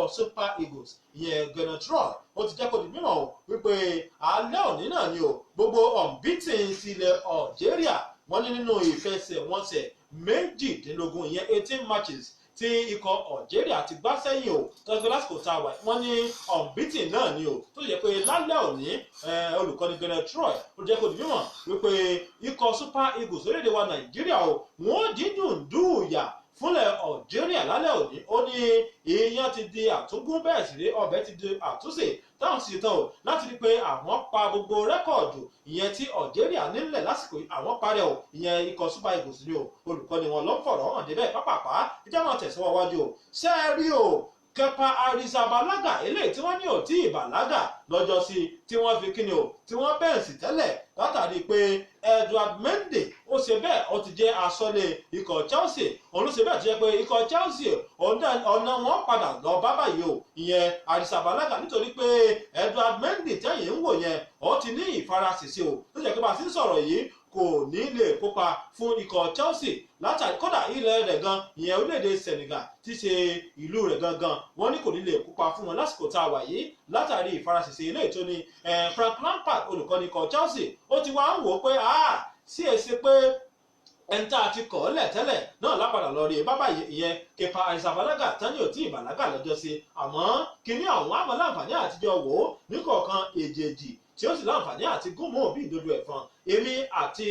ikọ̀ Super Eagles ìyẹn Gernot Rohr ó ti jẹ́ kó di mímọ̀ o wípé alẹ́ òní náà ni o gbogbo unbeaten sílẹ̀ Algeria wọ́n ní nínú ìfẹsẹ̀wọnsẹ̀ 18 ìyẹn 18 matches tí ikọ̀ Algeria ti gbá sẹ́yìn o tọ́jú lásìkò tá a wà wọ́n ní unbeaten náà ni o tó jẹ́ pé lálẹ́ òní olùkọ́ni Gernot Rohr ó jẹ́ kó di mímọ̀ wípé ikọ̀ Super Eagles orílẹ̀-èdè wa Nàìjíríà o wọ́n dídùn dùúyà fúnlẹ̀ Algeria lálẹ́ òní ó ní iyán ti di àtúngún bẹ́ẹ̀ sì rí ọbẹ̀ ti di àtúnṣe táwọn sì tán o láti rí pé àwọn pa gbogbo rẹ́kọ̀dù ìyẹn tí Algeria nílẹ̀ lásìkò àwọn parẹ́ o ìyẹn ikọ̀ Super Eagles ni o olùkọ́ni wọn ló ń fọ̀rọ̀ hàn débẹ̀ pápápá ìjà máa tẹ̀síwọ́ wájú o ṣé ẹ rí o Kepa Arrizabalaga eléyìí tí wọ́n ní ò tí ì bàlágà lọ́jọ́ sí tí wọ́n fi kíni o tí wọ́n bẹ́ẹ̀sì tẹ́lẹ̀ látàrí pé Edouard Mendy ó ṣe bẹ́ẹ̀ ó ti jẹ́ aṣọ́lé ikọ̀ Chelsea òun ló ṣe bẹ́ẹ̀ tó jẹ́ pé ikọ̀ Chelsea ọ̀nà wọn padà lọ bá báyìí o ìyẹn Arrizabalaga nítorí pé Edouard Mendy tẹ́yìn ń wò yẹn ó ti ní ìfarasìsì o tó jẹ́ pé bá a ti ń sọ̀rọ̀ yìí kò ní lè kópa fún ikọ̀ Chelsea látàrí kódà ilẹ̀ rẹ̀ gan ìyẹn orílẹ̀-èdè Senegal tí ṣe ìlú rẹ̀ gangan wọ́n ní kò ní lè kópa fún wọn lásìkò tá a wà yìí látàrí ìfarasìsì ilé ètò ni Frank Lampard olùkọ́ni ikọ̀ Chelsea ó ti wá ń wò ó pé sí èsì pé ẹni tá a ti kọ̀ ọ́ lẹ̀ tẹ́lẹ̀ náà lápadà lọ rí bábà ìyẹn Kepa Arrizabalaga tán ní òtí ìbàlágà lọ́jọ́ sí àmọ́ kíní àwọn àmọ́ láǹfààní àtijọ́ wò ó níkọ̀ọ̀kan èjèèjì tí ó sì láǹfààní àti gúnmọ́ bí ìdodo ẹ̀fọn èmi àti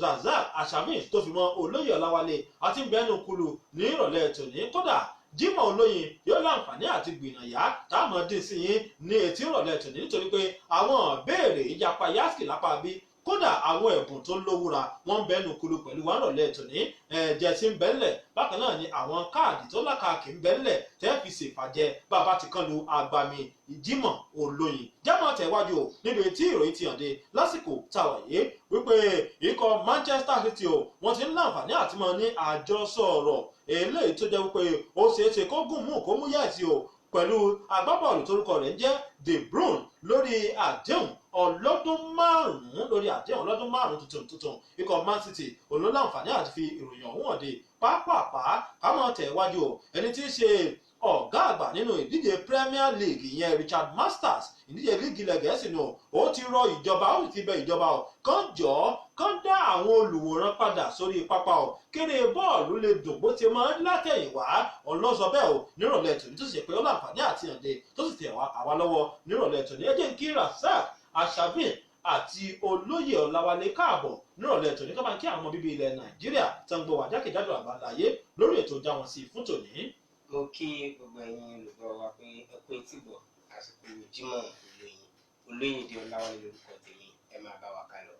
Razak Ashamin tó fi mọ́ Olóyè Ọláwálé àti bẹ́ẹ̀nù kulu ní ìrọ̀lẹ́ tòní kódà Jimoh Olóyin yóò láǹfààní àti gbìyànjá táwọn dín sí yín ní etí ìrọ̀lẹ́ tòní nítorí pé àwọn béèrè ìjàpá yásìkì lápá bí kódà àwọn ẹ̀bùn tó lówúra wọ́n ń bẹ́nu kulu pẹ̀lú wa rọ̀lẹ́ tòní jẹ̀sí ń bẹ́ńlẹ̀ bákan náà ni àwọn káàdì tó lákàkì ń bẹ́ńlẹ̀ tẹ́ fi ṣèfàjẹ́ bàbá ti kán lu agbami Jimoh Olóyin jámọ̀ tẹ̀wájú o níbi tí ìròyìn ti hàn dé lásìkò táwa yìí wípé ikọ̀ Manchester City o wọ́n ti ń láǹfààní àti mọ́ ní àjọsọ ọ̀rọ̀ eléyìí tó jẹ́ wípé ó ṣeéṣe kó gùn mú kó mú yẹ̀sì o pẹ̀lú agbábọ́ọ̀lù torúkọ rẹ̀ ń jẹ́ De Bruyne lórí àdéhùn ọlọ́dún márùn-ún tuntun ikọ̀ Man City olóláǹfààní àti fi ìròyìn ọ̀hún hàn dé pápápá kámọ́ tẹ̀wájú o ẹni tí í ṣe ọ̀gá àgbà nínú ìdíje Premier League ìyẹn Richard Masters ìdíje líìgì ilẹ̀ Gẹ̀ẹ́sì ni ó ti rọ ìjọba ó sì ti bẹ ìjọba o kán dá àwọn olùwòran padà sórí pápá o kéré bọ́ọ̀lù lè dùn bó ti máa ń látẹ̀yìnwá ọlọ́sọ bẹ́ẹ̀ o nírọ̀lẹ́ tòní tó sì pé ó láǹfààní àti hàn dé tó sì tẹ̀ àwa lọ́wọ́ nírọ̀lẹ́ tòní ẹ jẹ́ n kí Razak Ashamin àti Olóyè Ọláwálé káàbọ̀ nírọ̀lẹ́ tòní ká máa kí àwọn ọmọ bíbí ilẹ̀ Nàìjíríà tó ń gbọ́ wà jákèjádò àgbáláyé lórí ètò Já Wọn Sí fún tòní. Mo kí gbogbo ẹ̀yin olùgbọ́ wa pé ẹ kú etí gbọ́ àsìkò Jimoh Olóyìndé Ọláwálé lórúkọ tèmi ẹ máa bá wa ká lọ.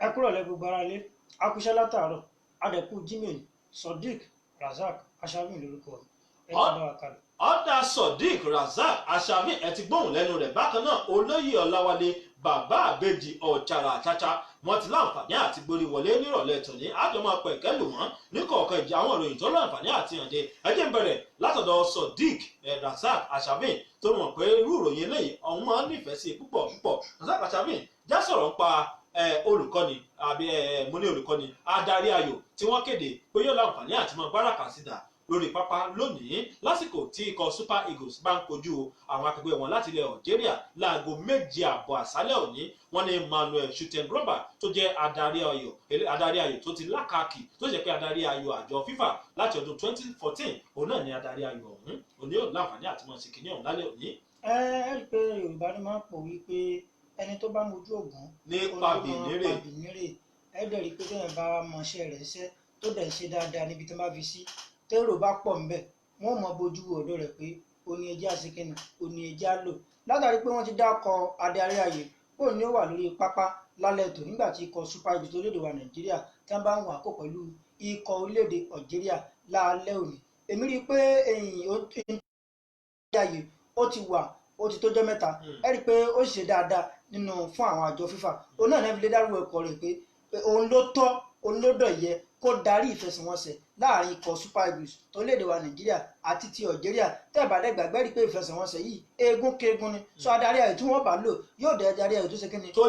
ẹ kúrò lẹ gbogbo ara lé akúṣẹ́ látàárọ̀ adẹ̀kú Jimoh Sodiq Razak Ashamin lórúkọ ẹ máa bá wa ká lọ. ọ̀dà Sodiq Razak Ashamin ẹ ti gbóhùn lẹ́nu rẹ̀ bákan náà Olóyè Ọláwálé bàbá àbèjì ọ̀chàrà àchàchà wọn ti láǹfààní àti gborí wọlé nírọ̀lẹ́ tòní àjọmọ́ pẹ̀kẹ́ lù wọ́n ní kọ̀ọ̀kan ìjà àwọn ìròyìn tó láǹfààní àti hànde ẹjẹ́ ń bẹ̀rẹ̀ látọ̀dọ̀ Sodiq Razak Ashamin tó mọ̀ pé irú ìròyìn eléyìí ọ̀hún máa ń nífẹ̀ẹ́ sí púpọ̀ Razak Ashamin já sọ̀rọ̀ ń pa olùkọ́ni àbí mo ní olùkọ́ni adarí ayò tí wọ́n kéde pé yóò láǹfààní àti mọ gbáràkà sídà lórí pápá lónìí lásìkò tí ikọ̀ Super Eagles bá ń kojú àwọn akẹgbẹ́ wọn láti ilẹ̀ Algeria láago 7:30 àṣálẹ́ òní wọ́n ní Manuel Schuttengrober tó jẹ́ adarí ayò tó ti lákàkì tó jẹ́ pé adarí ayò àjọ FIFA láti ọdún 2014 òun náà ni adarí ayò ọ̀hún òní yóò láǹfààní àti mọ̀ sí kìíní ọ̀hún lálẹ́ òní. ẹ rí i pé Yorùbá ni máa ń pò wípé ẹni tó bá mojú ògún ní pàbínírè ẹ dẹ̀ rí i pé tẹ́yìn bá mọṣẹ́ rẹ̀ ṣẹ́ tó dẹ̀ ṣe dáadáa níbi tó bá fi sí tẹ́rò bá pọ̀ ńbẹ̀ wọ́n mọ bójú ọ̀dọ́ rẹ̀ pé oní ẹjẹ́ àṣekẹ́ni oní ẹjẹ́ á lò látàrí pé wọ́n ti dákọ̀ adarí ayò ó ní ó wà lórí pápá lálẹ́ ètò nígbà tí ikọ̀ Super Eagles orílẹ̀-èdè wa Nàìjíríà tí wọ́n bá ń wà kó pẹ̀lú ikọ̀ orílẹ̀-èdè Algeria lálẹ́ òní èmi rí i pé ayò ó ti wà ó ti tójọ́ mẹ́ta ẹ rí i pé ó ṣe dáadáa nínú fún àwọn àjọ FIFA òun náà nẹ́ẹ̀fì lè dárúkọ ẹ̀kọ́ rẹ̀ pé òun ló tọ́ òun ló dọ̀ yẹ kó darí ìfẹsẹ̀wọnsẹ̀ láàrin ikọ̀ Super Eagles tó léde wa Nàìjíríà àti ti Algeria tẹ́ẹ̀bàdẹ́ gbàgbé rí pé ìfẹsẹ̀wọnsẹ̀ yìí eégún keégún ni sọ adarí ayò tí wọ́n bá lò yóò dẹ̀ adarí ayò tó ṣe kíni tó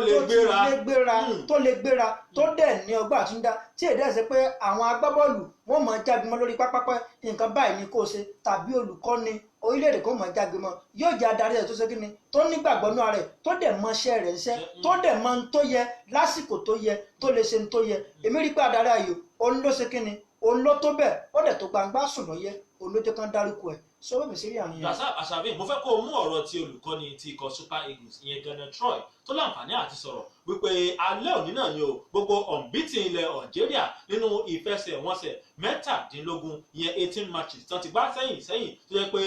lè gbéra tó dẹ̀ ní ọgbà àtúndá tí èdè ẹ̀sẹ̀ pé àwọn agbábọ́ọ̀lù wọ́n mọ̀ jágúnmọ́ lórí pápápẹ́ nǹkan báyìí ni kò ṣe tàbí olùkọ́ni orílẹ̀-èdè kò mọ̀ jágbe mọ́ yóò jẹ́ adarí ẹ̀ tó ṣe kíni tó nígbàgbọ́ nínú ara ẹ̀ tó dẹ̀ mọṣẹ́ rẹ̀ ńṣẹ́ tó dẹ̀ mọ ohun tó yẹ lásìkò tó yẹ tó lè ṣe ohun tó yẹ èmi rí pé adarí ayò òun ló ṣe kíni òun ló tó bẹ́ẹ̀ ó dẹ̀ tó gbangba sùn lọ́yẹ́ òun ló jẹ́ kán dárúkọ ẹ̀ sọ́wọ́ mi sí rí àníyàn. Dasab Asabi mo fẹ́ kó o mú ọ̀rọ̀ ti olùkọ́ni ti ikọ̀ Super Eagles ìyẹn Gernot Troy tó láǹfààní àti sọ̀rọ̀ wípé alẹ́ òní náà ni o gbogbo unbeaten ilẹ̀ Algeria nínú ìfẹsẹ̀wọnsẹ̀ mẹ́tàdínlógún ìyẹn 18 matches tán ti gbá sẹ́yìn tó yẹ pé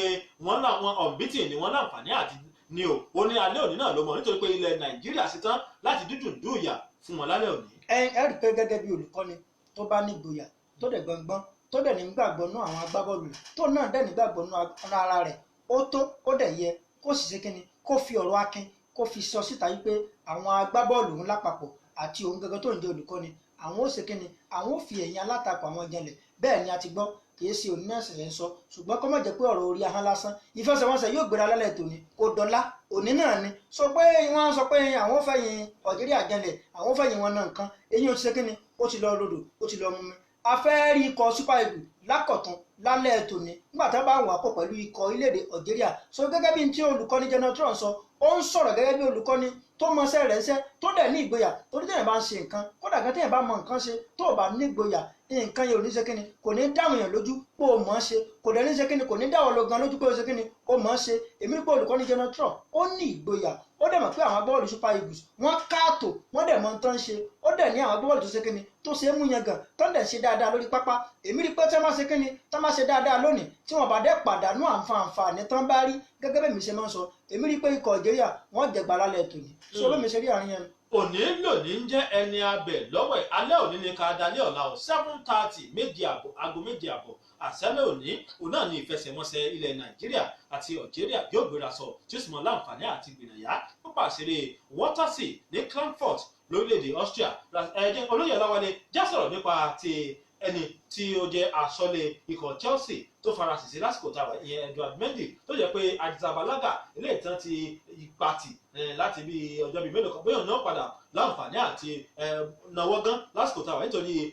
wọ́n láwọn unbeaten ni wọ́n láǹfààní àti ni ó ní alẹ́ òní náà ló mọ̀ nítorí pé ilẹ̀ Nàìjíríà ṣetán láti dídùn dùyà fún wọn lálẹ́ òní. ẹ rí pé gẹ́gẹ́ bí olùkọ́ni tó bá nígboyà tó dẹ̀ gbọ̀ngbọ́n tó dẹ̀ nígbàgbọ́ nú àwọn agbábọ́ọ̀lù tó náà dẹ̀ nígbàgbọ́ nú ara rẹ̀ ó tó ó dẹ̀ yẹ kó sì ṣe kíni kó fi ọ̀rọ̀ akin kó fi sọ síta wípé àwọn agbábọ́ọ̀lù ń lápapọ̀ àti òun gẹ́gẹ́ tó ń jẹ́ olùkọ́ni àwọn ó ṣe kíni àwọn ó fi ẹ̀yìn alátakò àwọn jẹlẹ̀ bẹ́ẹ̀ ni a ti gbọ́ kìí ṣe òní náà ṣẹ̀ṣẹ̀ ń sọ ṣùgbọ́n kọ́ mọ̀ jẹ́ pé ọ̀rọ̀ orí ahọ́n lásán ìfẹsẹ̀wọnsẹ̀ yóò gbéra lálẹ́ tòní kó dọ́là òní náà ni sọ pé wọ́n sọ pé àwọn fẹ̀yìn Algeria jẹlẹ̀ àwọn fẹ̀yìn wọn náà nǹkan eyín ó ti ṣe kíni ó ti lọ rodò ó ti lọ mú mi afẹ́rí ikọ̀ Super Eagles lákọ̀tún lálẹ́ tòní nígbà tí wọ́n bá wà pọ̀ pẹ̀lú ikọ̀ orílẹ̀-èdè Algeria so gẹ́gẹ́ bí tí olùkọ́ni Gernot Troy sọ ó ń sọ̀rọ̀ gẹ́gẹ́ bí olùkọ́ni tó mọṣẹ́ rẹ̀ ṣẹ́ tó dẹ̀ ní ìgboyà torí téèyàn bá ń ṣe nǹkan kódà gan téèyàn bá mọ nǹkan ṣe tó o bá ní ìgboyà nǹkan yẹn ò ní ṣe kíni kò ní dáhùn yẹn lójú pé o mọ̀ ọ́ ṣe kò dẹ̀ ní ṣe kíni kò ní dáwọ́ lọ gan lójú pé o ṣe kíni o mọ̀ ọ́ ṣe èmi pé olùkọ́ni Gernot Troy ó ní ìgboyà ó dẹ̀ mọ̀ pé àwọn agbábọ́ọ̀lù Super Eagles wọ́n káàtó wọ́n dẹ̀ mọ̀ ń tán ṣe ó dẹ̀ ní àwọn agbábọ́ọ̀lù tó ṣe kíni tó ṣe é mú yẹn gan tó ń dẹ̀ ṣe dáadáa lórí pápá èmi rí pé tí wọ́n bá ṣe kíni tí wọ́n bá ṣe dáadáa lónìí tí wọ́n bá dẹ̀ pàdánù àǹfààní tán bá rí gẹ́gẹ́ bẹ́ẹ̀ mi ṣe máa ń sọ èmi rí pé ikọ̀ Algeria wọ́n jẹ̀gbà lálẹ́ tòní so bẹ́ẹ̀ mi ṣe rí àárín yẹn. òní lòní ń jẹ́ ẹni abẹ lọ́wọ́ ẹ̀ alẹ́ òní ni ká dalẹ́ ọ̀la ọ̀ 7:30 aago 7:30 àṣálẹ́ òní òun náà ní ìfẹsẹ̀wọnsẹ̀ ilẹ̀ Nàìjíríà àti Algeria yóò gbéra sọ tí ó sì mọ láǹfààní àti gbìyànjá pápá àṣírí Wörthersee ní Frankfurt lórílẹ̀‐èdè Austria ẹ̀jẹ̀ olóyè Ọláwálé já sọ̀rọ̀ nípa ti ẹni tí ó jẹ́ aṣọ́lé ikọ̀ Chelsea tó fara ṣèṣe lásìkò táwa ìyẹn Edouard Mendy tó jẹ́ pé Arrizabalaga ilé ìtàn ti pati láti bí ọjọ́ bíi mélòó kan bóyá ọ̀nà padà láǹfààní àti náwó gan lásìkò táwa nítorí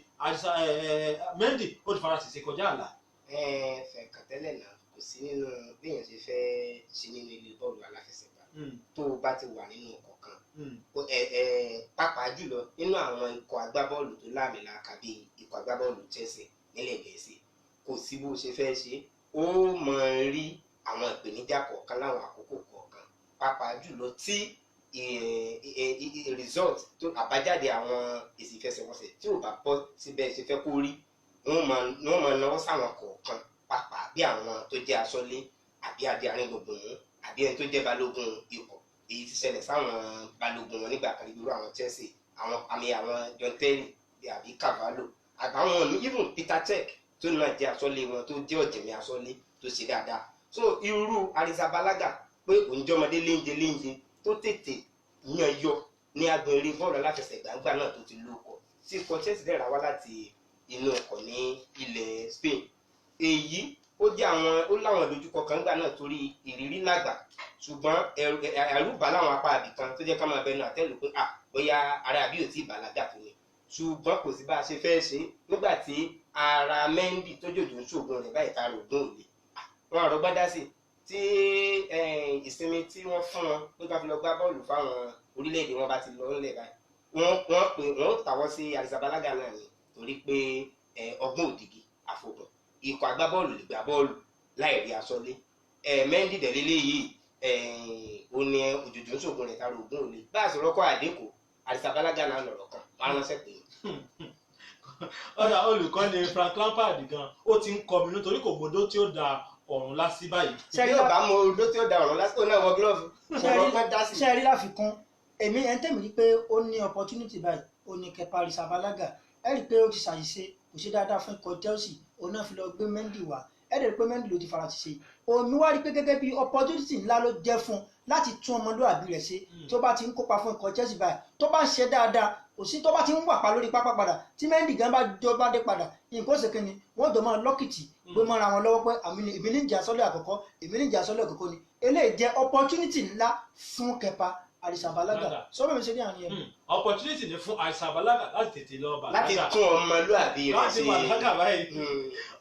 Mendy ó ti fara ṣèṣe kọjá àlà. fẹ̀kàn tẹ́lẹ̀ náà kò sí nínú béèyàn ṣe fẹ́ ṣe nínú ilé bọ́ọ̀lù aláfẹsẹ̀gbá tó o bá ti wà nínú ọkọ̀ kan pàápàá jùlọ nínú àwọn ikọ̀ agbábọ́ọ̀lù tó láàmìlàaka bíi ikọ̀ agbábọ́ọ̀lù Chelsea nílẹ̀ Gẹ̀ẹ́sì kò sí bó ṣe fẹ́ ṣe ó mọ̀ rí àwọn ìpèníjà kọ̀ọ̀kan láwọn àkókò kọ̀ọ̀kan pàápàá jùlọ tí result tó àbájáde àwọn èsì ìfẹsẹ̀wọnsẹ̀ tí ò bá bọ́ síbẹ̀ ṣe fẹ́ kó rí wọ́n máa náwó sáwọn kọ̀ọ̀kan pàápàá bí àwọn tó jẹ́ aṣọ́lé àbí adarí gbùngbùn àbí ẹni tó jẹ́ balógun ikọ̀ èyí ti ṣẹlẹ̀ sáwọn balógun wọn nígbà kan irú àwọn Chelsea àwọn John Terry àbí Cavallo àbáwọn even Peter Cech tó náà jẹ́ aṣọ́lé wọn tó jẹ́ ọ̀jẹ̀mí aṣọ́lé tó ṣe dáadáa so irú Arrizabalaga pé òǹjọ́mọdé léńjẹ tó tètè yan yọ ní agbèrè bọ́ọ̀lù aláfẹsẹ̀gbàgbà náà tó ti lóko tí ikọ̀ Chelsea dẹ̀ rà wá láti inú ọkọ̀ ní ilẹ̀ Spain èyí ó jẹ́ ó láwọn ìdojúkọ kan gbà náà torí ìrírí lágbà ṣùgbọ́n ẹ̀rù bà láwọn apá àbìkan tó jẹ́ ká máa bẹnu àtẹ́lù pé bóyá ara àbí ò tí ì bàlágà tó ni ṣùgbọ́n kò sí bá a ṣe fẹ́ ṣe nígbà tí ara Mendy tó jòjò ń ṣògùn rẹ̀ báyìí ta rògùn òde wọn àrò gbádá sí tí ìsinmi tí wọ́n fún wọn pé ká fi lọ gbá bọ́ọ̀lù fáwọn orílẹ̀-èdè wọn bá ti lọ ńlẹ̀ báyìí wọ́n tàwọ́ sí Arrizabalaga náà ni torí pé ọgbọ́n òdìgí àfọ̀gùn ikọ̀ agbábọ́ọ̀lù lè gbá bọ́ọ̀lù láì rí aṣọ́lé Mendy dẹ̀lélé yìí ó ní òjòjò ń ṣògùn rẹ̀ ta rògùn òde bá a sọ̀rọ̀ kọ́ àdínkù Arrizabalaga náà lọ̀rọ̀ kan wọ́n á ránṣẹ́ pé ọ̀dà olùkọ́ni Frank Lampard gan ó ti ń kọminú torí kò gbọdọ̀ tí ó da ọ̀run lásì báyìí. bí ó bá mọ odó tí ó da ọ̀run lásì tó náà wọ gílọ́ọ̀fù ọ̀rọ̀ pẹ́ dá sí. ṣe rí láfikún èmi ẹ̀ ń tẹ̀mí rí pé ó ní opportunity báyìí ó ní kẹpa Arrizabalaga ẹ rí i pé ó ti ṣàṣìṣe kò ṣe dáadáa fún ikọ̀ Chelsea òun náà fi lọ gbé Mendy wá ẹ dẹ̀ rí i pé Mendy ló ti fara ṣiṣe omi wá rí i pé gẹ́gẹ́ bí opportunity ńlá ló jẹ́ fún láti tún ọmọlúwàbí rẹ̀ ṣe tó bá ti ń kópa fún ikọ̀ Chelsea báyìí tó bá ń ṣe dáadáa kò sí tó bá ti ń wà pa lórí pápá padà tí Mendy gan bá dé padà nǹkan ṣe kínni wọ́n jọ máa lọ́kìtì gbé mọ́ra wọn lọ́wọ́ pé èmi ní ìjà sọ́lẹ̀ àkọ́kọ́ èmi ní ìjà sọ́lẹ̀ àkọ́kọ́ ni eléyìí jẹ́ opportunity ńlá fún kẹpa àdìsàbálágà sọ́bẹ̀ mi ṣe ní àárín ẹ̀. opportunity ni fún àìsàbálágà láti tètè lọ láti bàlágà tún ọmọlúàbí rẹ̀ láti ṣe. bàlágà báyìí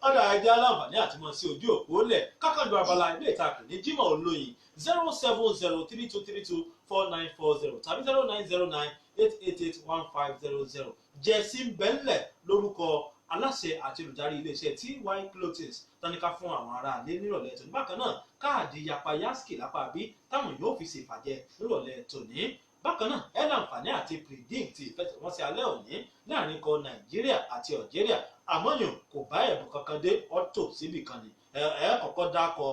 ọ̀dà ẹja aláǹfààní àti mọ̀ sí ojú òpó lẹ̀ kákàndùn abala ilé ìtàkùn ní Jimoh Olóyin 07032224940 tàbí 0909888150 jẹ́sí bẹ́ńlẹ̀ lórúkọ aláṣẹ àti olùdarí iléeṣẹ́ TY Clothing tọ́níká fún àwọn ará ilé nírọ̀lẹ́ tòní. Bákan náà káàdì yapa yaski lápá bí táwọn yóò fi ṣèfàjẹ nírọ̀lẹ́ tòní. Bákan náà ẹ láǹfààní àti predict ìfẹsẹ̀wọnsẹ̀ alẹ́ òní láàrin ikọ̀ Nàìjíríà àti Algeria àmọ́yàn kò bá ẹ̀bùn kankan dé ọ̀tọ̀ síbì kan ni ẹ kọ́kọ́ dákọ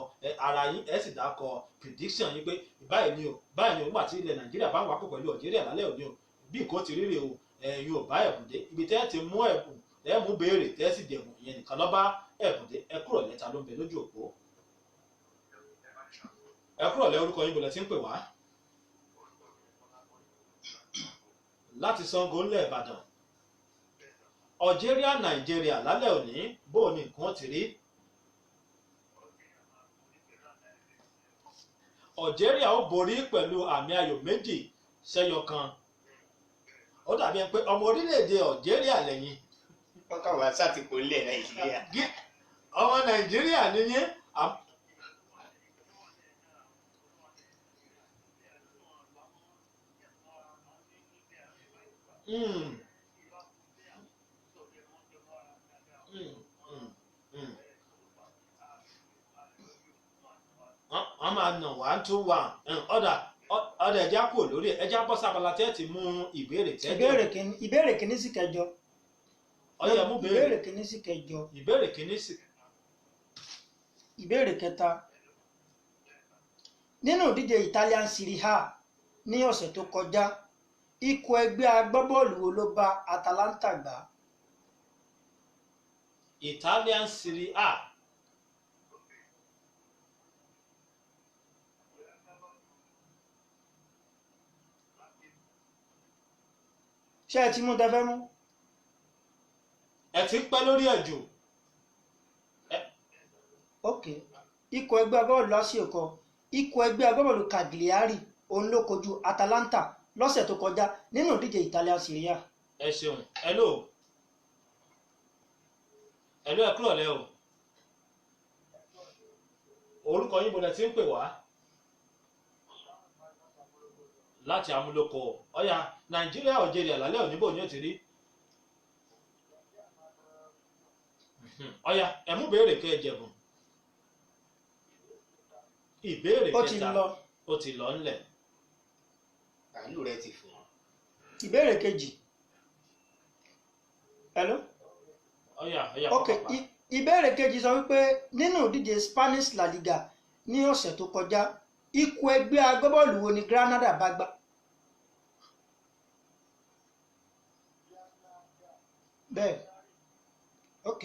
ara yín ẹ sì dákọ prediction yín pé báyìí ni o nígbà tí ilẹ̀ Nàìjíríà bá ń wákò pẹ̀lú Algeria lálẹ́ òní o bí nǹkan ti rírè o ẹ̀yin ò bá ẹ̀bùn dé ibi tẹ́ ti mú ẹ̀bùn ẹ mú béèrè tẹ́ sì dẹ̀bùn ìyẹn nìkan lọ́ bá ẹ̀bùn dé ẹ kúrò lẹ́ta ló ń bẹ lójú òpó ẹ kúrò lẹ́ orúkọ yín bọ̀lẹ̀ tí ń pè wá láti Ṣàngó ńlẹ̀ Ìbàdàn. Algeria Nàìjíríà lálẹ́ òní bó ní nǹkan ti rí. Algeria ó borí pẹ̀lú àmì ayò 2-1. Ó dàbí ẹni pé ọmọ orílẹ̀-èdè Algeria lẹ́yìn. wọ́n kàn wá sátìkò ilẹ̀ Nàìjíríà. ọmọ Nàìjíríà ni yín. wọ́n máa nà 1-2-1 ọ̀dà ẹja kúrò lórí ẹja bọ́ sábàlá tẹ́ ti mú ìbéèrè tẹ́jọ́. ìbéèrè kìíní sí kẹjọ. ọyẹ mú béèrè. ìbéèrè kìíní sí kẹjọ. ìbéèrè kìíní sí. ìbéèrè kẹta. nínú ìdíje Italian Serie A ní ọ̀sẹ̀ tó kọjá ikọ̀ ẹgbẹ́ agbábọ́ọ̀lù wo ló bá Atalanta gbá? Italian Serie A. ṣé ẹ ti mú tẹfẹ́ mú? ẹ ti pẹ́ lórí ẹ̀ jù. ok ikọ̀ ẹgbẹ́ agbábọ́ọ̀lù lásìkò ikọ̀ ẹgbẹ́ agbábọ́ọ̀lù Cagliari òun ló kojú Atalanta lọ́sẹ̀ tó kọjá nínú ìdíje Italian Serie A. ẹ ṣeun hello ẹ kúrò lẹ́ o orúkọ yín bọ̀lẹ̀ tí ń pè wá láti Amúlòkó ọ̀yà Nàìjíríà Algeria lálẹ́ òní bò ní òtí rí ọ̀yà ẹ mú béèrè kẹ́ ẹ jẹ̀bùn ìbéèrè kẹta ó ti lọ ńlẹ̀ àlù rẹ ti fò. ìbéèrè kejì hello ọ̀yà ok ìbéèrè kejì sọ wípé nínú ìdíje Spanish La Liga ní ọ̀sẹ̀ tó kọjá ikọ̀ ẹgbẹ́ agbábọ́ọ̀lù wo ni Granada bá gbá? bẹ́ẹ̀ ok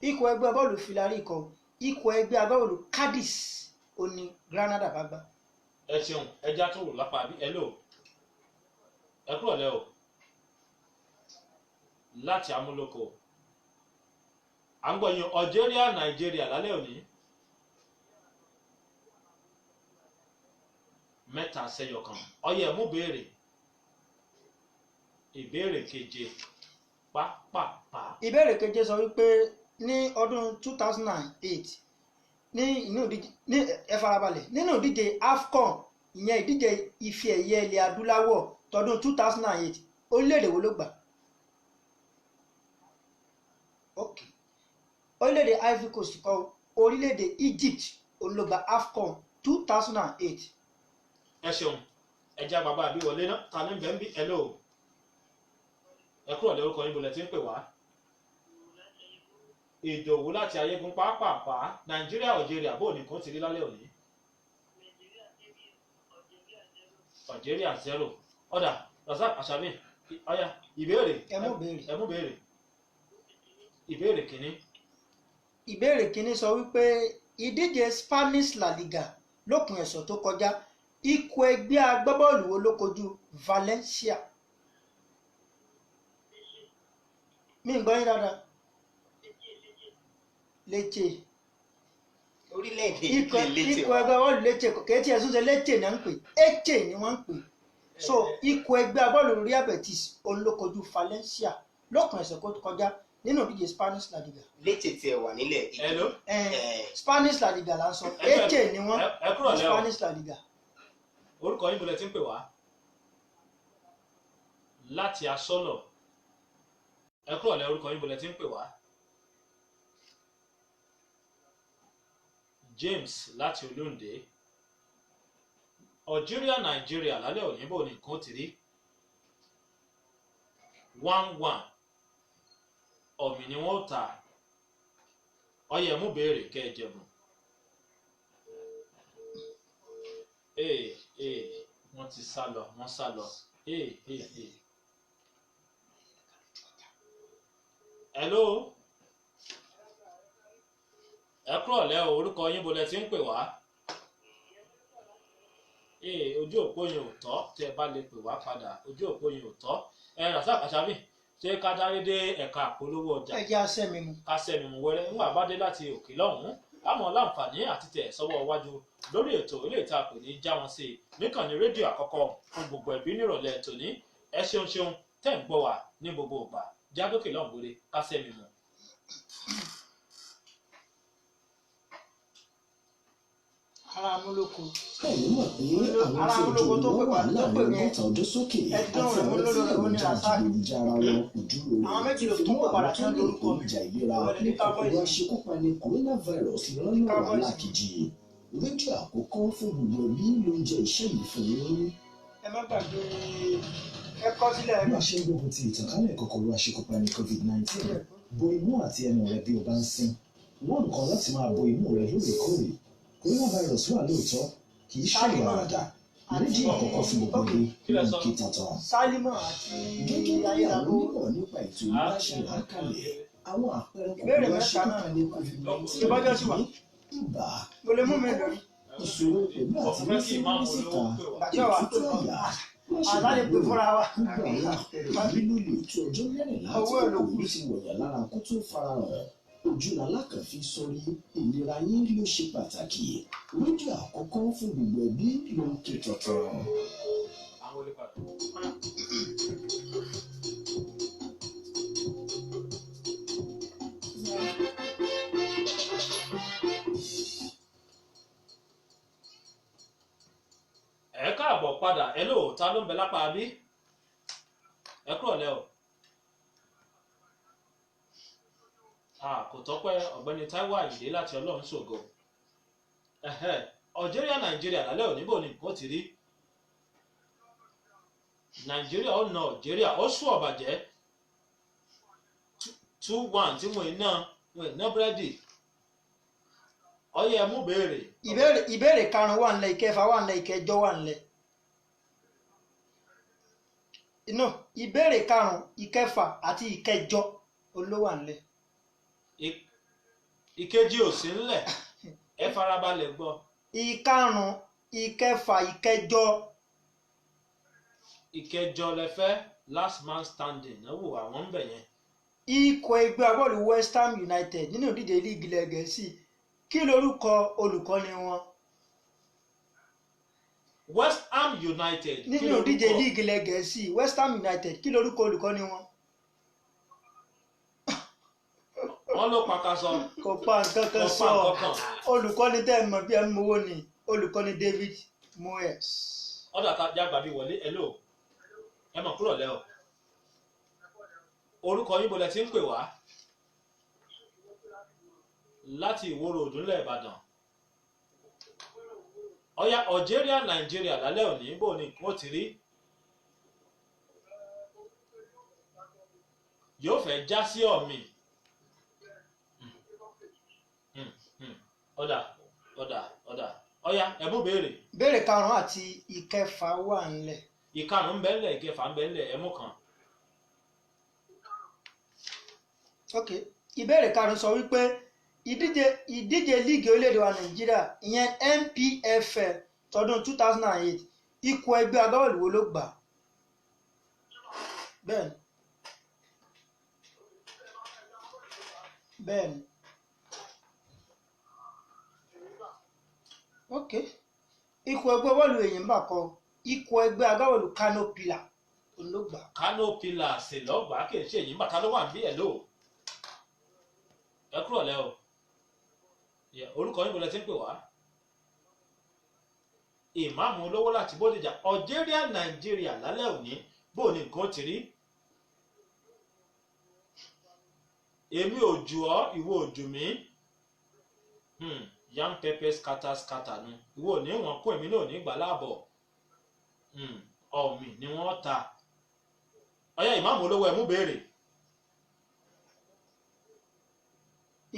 ikọ̀ ẹgbẹ́ agbábọ́ọ̀lù Filari ikọ̀ ẹgbẹ́ agbábọ́ọ̀lù Cadiz ó ní Granada bá gbá. ẹ ṣeun ẹja tó rò lápá bí ẹ lò ẹ kúrò lẹ́ o láti Amúlòkó à ń gbọ́ yín Algeria Nàìjíríà lálẹ́ òní 3-1 ọyẹ mú béèrè ìbéèrè keje pápápá. ìbéèrè keje sọ wípé ní ọdún 2008 nínú ìdíje AFCON ìyẹn ìdíje ife ẹ̀yẹ ilẹ̀ adúláwọ̀ tọdún 2008 orílẹ̀-èdè wo ló gbà? ok orílẹ̀-èdè Ivory Coast kọ́ orílẹ̀-èdè Egypt ló gbà AFCON 2008. ẹ ṣeun ẹja bàbá àbí wọlé náà ta ní bẹ́ẹ̀ ń bí hello ẹ kúrò lórúkọ yín bọ̀lẹ̀ tí ń pè wá. Ìdòwú láti Ayégún pápápá Nàìjíríà Algeria bó nìkan ti rí lálẹ́ òní. Algeria 0 ọ̀dà Razak Asami ọ̀yà ìbéèrè ẹ mú béèrè. ìbéèrè kìíní. ìbéèrè kìíní sọ wípé ìdíje Spanish La Liga lópin ẹ̀sọ̀ tó kọjá ikọ̀ ẹgbẹ́ agbábọ́ọ̀lù wo ló kojú Valencia? mi ń gbọ́ yín dáadáa. Lecce. orílẹ̀-èdè ikọ̀ ẹgbẹ́ agbábọ́ọ̀lù Lecce kèétí ẹ̀sùn ṣe Lecce náà ń pè Lecce ni wọ́n ń pè so ikọ̀ ẹgbẹ́ agbábọ́ọ̀lù Real Betis olókojú Valencia lọ́kàn ẹsẹ̀ kó kọjá nínú ìdíje Spanish La Liga. létí tiẹ̀ wà nílẹ̀ Hello? Spanish La Liga là ń sọ èjè ni wọ́n ẹ kúrò lẹ́wọ̀. Spanish La Liga. orúkọ yín bọ̀lẹ̀ tí ń pè wá láti asọ́lọ̀. ẹ kúrò lẹ́ orúkọ yín bọ̀lẹ̀ tí ń pè wá. James láti Olóǹdé. Algeria Nigeria lálẹ́ òní bò ní nǹkan ti rí 1-1 ọ̀mì ni wọ́n ta ọyẹ mú béèrè kẹjẹ̀bù. Wọ́n ti sá lọ wọ́n sá lọ. Hello ẹ kúrò lẹ́ orúkọ yín bọ̀lẹ̀ tí ń pè wá. Ojú òpó yẹn ò tọ́ tí ẹ bá lè pè wá padà ojú òpó yẹn ò tọ́. Rasaq Àṣàbí ṣé ká dárí dé ẹ̀ka àpolówó ọjà. ẹ jẹ́ àṣẹ́mi mu. ká sẹ́mi mu wẹ́rẹ́ nígbà bá dé láti òkè lọ́hùn-ún láwọn láǹfààní àti tẹ̀ sọ́wọ́ iwájú lórí ètò ilé ìta pè ní já wọn sí níkànnì rédíò àkọ́kọ́ fún gbogbo ẹbí nírọ̀lẹ́ tòní. ẹ ṣeun tẹ́ ń gbọ́ wá ní gbogbo ìgbà jágókè lọ́hùn wẹ́rẹ́ ká sẹ́mi mu. ara amúlòkó. ẹ̀yin mọ̀ pé àwọn tí ojú wọn wà láàrin ọgọ́ta ọdún sókè àti àwọn tí èròjà ìdìbòjára wọn kò dúró rẹ̀ fún àwọn tó ní ìpèníjà ìlera nípa kòkòrò aṣekúpani coronavirus lọ́nà wàhálà kejì. rédíò àkọ́kọ́ fún gbogbo ẹbí ló ń jẹ iṣẹ́ yìí fún yín. ẹ má gbàgbé ẹ kọ sílẹ̀. bí a ṣe ń gbógun ti ìtànkálẹ̀ kòkòrò aṣekúpani COVID-19 bo imú àti ẹnu rẹ bí o bá ń sín. wọ́n nǹkan láti máa bo imú rẹ lóòrèkóòrè. coronavirus wà lóòótọ́ kì í ṣe ìwàràdà. rédíò àkọ́kọ́ fún gbogbo ẹbí ló ń ké tantan. Sálímọ̀ àti gẹ́gẹ́ bí àwọn onímọ̀ nípa ètò ìlera ṣe là á kalẹ̀ àwọn àpẹẹrẹ kòkòrò aṣekúpani COVID-19 ní ibà mo lè mú mi lórí. ìṣòro pẹ̀lú àti ní síta Àjọ wa ètùtù àyà àlàyé pé fúnra wa. gbogbo àwọn àpẹẹrẹ yìí ló lè tó ọjọ́ mẹ́rìnlá tí kòkòrò ti wọ̀nyà lára kó tó farahàn. ojú làlákàn fi sórí ìlera yín ló ṣe pàtàkì. rédíò àkọ́kọ́ fún gbogbo ẹbí ló ń ké tantan. ẹ káàbọ̀ padà ẹ lóòótá ló ń bẹ lápá bí ẹ kúrò lẹ́ o. kò tọ́pẹ́ ọ̀gbẹ́ni Táíwò Àyìndé láti Ọlọ́run ṣògo. Algeria Nigeria lálẹ́ òní bò ní nǹkan ti rí. Nàìjíríà ó na Algeria ó sún ọ̀bàjẹ́ 2-1 tí wọ́n iná búrẹ́dì. ọyẹ mú béèrè. ìbéèrè karùn-ún wà nílẹ̀ ìkẹfà wà nílẹ̀ ìkẹjọ wà nílẹ̀. ìbéèrè karùn-ún ìkẹfà àti ìkẹjọ olówó nílẹ̀. ìkejì ò sí ńlẹ̀ ẹ farabalẹ̀ gbọ́. ìkarùn-ún ìkẹfà ìkẹjọ. ìkẹjọ lẹ fẹ́ last man standing náà wò àwọn ń bẹ̀ yẹn. ikọ̀ ẹgbẹ́ agbábọ́ọ̀lù West Ham United nínú ìdíje líìgì ilẹ̀ Gẹ̀ẹ́sì kí lorúkọ olùkọ́ni wọn. West Ham United. nínú ìdíje líìgì ilẹ̀ Gẹ̀ẹ́sì West Ham United kí lorúkọ olùkọ́ni wọn. wọ́n ló pakasọ. kò pa nǹkan kan sọ olùkọ́ni tẹ́ ẹ mọ̀ bí ẹ ń mowó ni olùkọ́ni David Moyes. ọ̀dà tá a jágbá bí wọlé ẹ lò ẹ mọ̀ kúrò lẹ́ o. orúkọ yín bolẹ̀ tí ń pè wá láti Ìwòrò Òdúnlẹ̀ Ìbàdàn. ọ̀yá Algeria Nigeria lálẹ́ òní bò ní nǹkan ó ti rí. yóò fẹ́ já sí ọ̀mì. ọ̀dà ọ̀yá ẹ̀mú béèrè. béèrè karùn-ún àti ìkẹfà wà nílẹ̀. ìkarùn-ún ń bẹ ńlẹ̀ ìkẹfà ń bẹ ńlẹ̀ ẹ̀mú kan. ok ìbéèrè karùn-ún sọ wípé ìdíje líìgì orílẹ̀-èdè wa Nàìjíríà ìyẹn NPFL tọdún 2008 ikọ̀ ẹgbẹ́ agbábọ́ọ̀lù wo ló gbà? bẹ́ẹ̀ni ok ikọ̀ ẹgbẹ́ bọ́ọ̀lù Enyimba kọ́ ikọ̀ ẹgbẹ́ agbábọ́ọ̀lù Kano Pillar olóògbà. Kano Pillar sì lọ́gbàá kì í ṣe èyí bàtà ló wà ń bí ẹ̀ lò ẹ kúrò lẹ́ o orúkọ yín bọ̀lẹ̀ tí ń pè wá ìmáàmù olówó láti Bódìjà Algeria Nàìjíríà lálẹ́ òní bó ní nǹkan ti rí èmi ò jù ọ́ ìwọ ò jù mí yam pepper scatter nu ìwọ ò ní wọn kó èmi náà ní gbà láàbọ̀ ọ̀mì ni wọ́n ta ọyá ìmáàmù olówó ẹ̀ mú béèrè.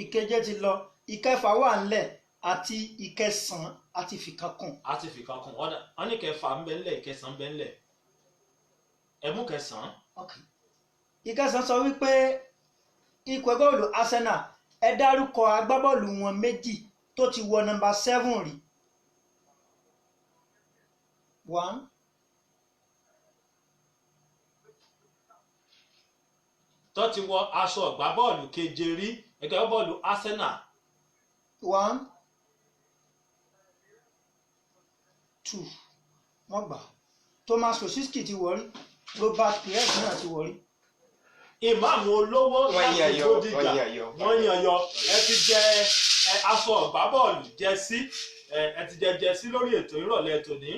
ìkeje ti lọ ìkẹfà wà ńlẹ̀ àti ìkẹsàn-án àti fìkankùn. àti fìkankùn wọn ní kẹfà ń bẹ ńlẹ̀ ìkẹsàn ń bẹ ńlẹ̀ ẹ mú kẹsàn. ìkẹsàn sọ wípé ikọ̀ agbábọ́ọ̀lù Arsenal ẹ dárúkọ agbábọ́ọ̀lù wọn méjì tó ti wọ nọ́mbà 7 rí. 1. tó ti wọ aṣọ ọ̀gbá bọ́ọ̀lù keje rí ẹgbẹ́ bọ́ọ̀lù Arsenal. 1 2 wọ́n gbà Thomas Rosicky ti wọ̀ rí Robert Pires náà ti wọ̀ rí. ìmáàmù olówó láti Bódìjà wọ́n yan yọ ẹ ti jẹ aṣọ ọ̀gbá bọ́ọ̀lù jẹ́sí ẹ ti jẹ jẹ́sí lórí ètò ìrọ̀lẹ́ tòní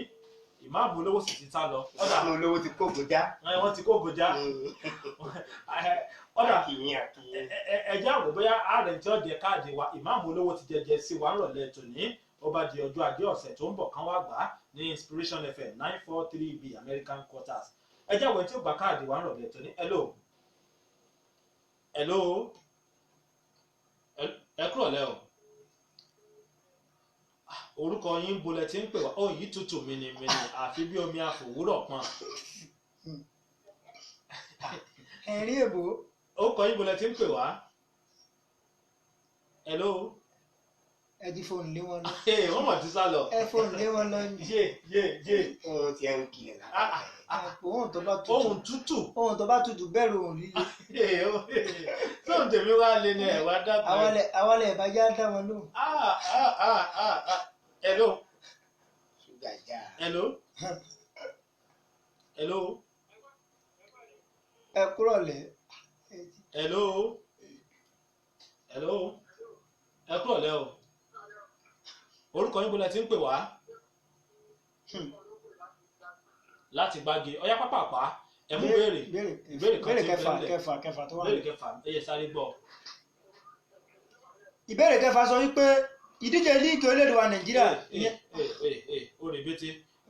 ìmáàmù olówó sì ti sá lọ. ìmáàmù olówó ti kó gojá. wọ́n ti kó gojá. ọ̀dà ẹ̀jẹ̀ àwọn bóyá ààrẹ tí ó jẹ káàdì wa ìmáàmù olówó ti jẹjẹ sí wa rọ̀lẹ́ tòní ó bá di ọjọ́ ajé ọ̀sẹ̀ tó ń bọ̀ kán wá gbà á ní Inspiration FM 943B American Quarters ẹ̀jẹ̀ àwọn tí ó gba káàdì wa rọ̀lẹ́ tòní hello ẹ kúrò lẹ́ o orúkọ yín bolẹ̀ tí ń pè wá ó yìí tútù mìnìmìnì àfi bí omi àfòwúrọ̀ pọn. ẹ̀rín èbó. orúkọ yín bolẹ̀ tí ń pè wá. hello. ẹ di fóònù lé wọn lọ. wọ́n mọ̀ ti sá lọ. ẹ fóònù lé wọn lọ. yé ohun tí ẹ ń kiri lára. ohun tó bá tutù. ohun tútù. ohun tó bá tutù bẹ̀rù ohun líle. tóun tèmi wá lé ní ẹ̀wá dàgbà. àwọn ilẹ̀ ìbàjẹ́ á dá wọn lóhùn. hello. ṣúgà já. hello. ẹ kúrò lẹ́. hello. ẹ kúrò lẹ́ o. orúkọ yín bọ́lá ti ń pè wá. láti Gbági ọyá pápápá ẹ mú béèrè ìbéèrè kan tí ń bẹ̀rẹ̀ kẹfà tó wà. ìbéèrè kẹfà ẹyẹ sáré gbọ́. ìbéèrè kẹfà sọ wípé ìdíje líìgì orílẹ̀-èdè wa Nàìjíríà. ó rè bété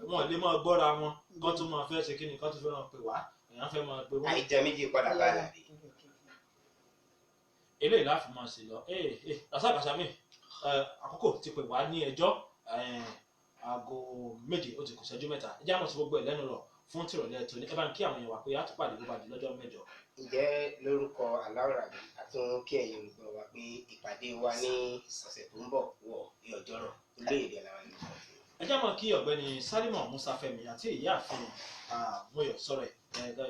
wọn lè máa gbọ́ra wọn kán tó máa fẹ́ ṣe kí ni kán tó fẹ́ máa pè wá èèyàn fẹ́ máa pè wọ́n. àìjẹ méjì padà báyà. eléyìí láti máa ṣe lọ rasakasa mi àkókò ti pè wá ní ẹjọ́ aago 7 ó ti kù ṣẹ́jú 3 ẹjẹ́ àmọ̀ sí gbogbo ẹ̀ lẹ́nu rọ̀ fún tìrọ̀lẹ́ tó ní ẹ bá ń kí àwọn èèyàn wá pé á tún pàdé bó bá di lọ́jọ́ 7. ǹjẹ́ lórúkọ aláwòrán àtún kí ẹ̀yin olùgbọ́ wa pé ìpàdé wa ní ọ̀sẹ̀ tó ń bọ̀ wọ̀ ní ọjọ́rọ̀ olóyèdè aláwa ní ìgbà. ẹ jẹ́ mọ̀ kí ọ̀gbẹ́ni Salimon Musa Fẹ́mi àti ìyáàfin Moyo sọ̀rọ̀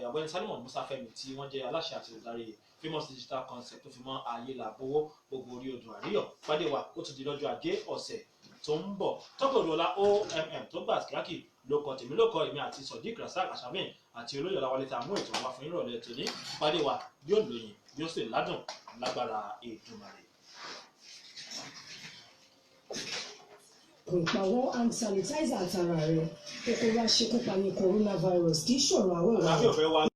ọ̀gbẹ́ni Salimon Musa Fẹ́mi tí wọ́n jẹ́ aláṣẹ àti olùdarí Famous Digital Concept tó fi mọ́ ayé làbówó gbogbo orí odò àríyọ̀ pàdé wa ó tún di lọ́jọ́ ajé ọ̀sẹ̀ tó ń bọ̀ tọ́pọ̀ ìrọ̀lá OMM tó gbà kíákì lóko tèmi lóko èmi àti Sodiq Rasak Ashamin àti olóyè ọ̀làwálé tá a mú ètò wa fún ìrọ̀lẹ́ tòní pàdé wa yóò lóyìn yóò sì ládùn lágbára Èdùmàrè. ìpàwọ́ hand sanitizer àtàrà rẹ̀ kòkòrò àṣekúpani coronavirus kì í ṣọ̀rọ̀ àwẹ̀ wá.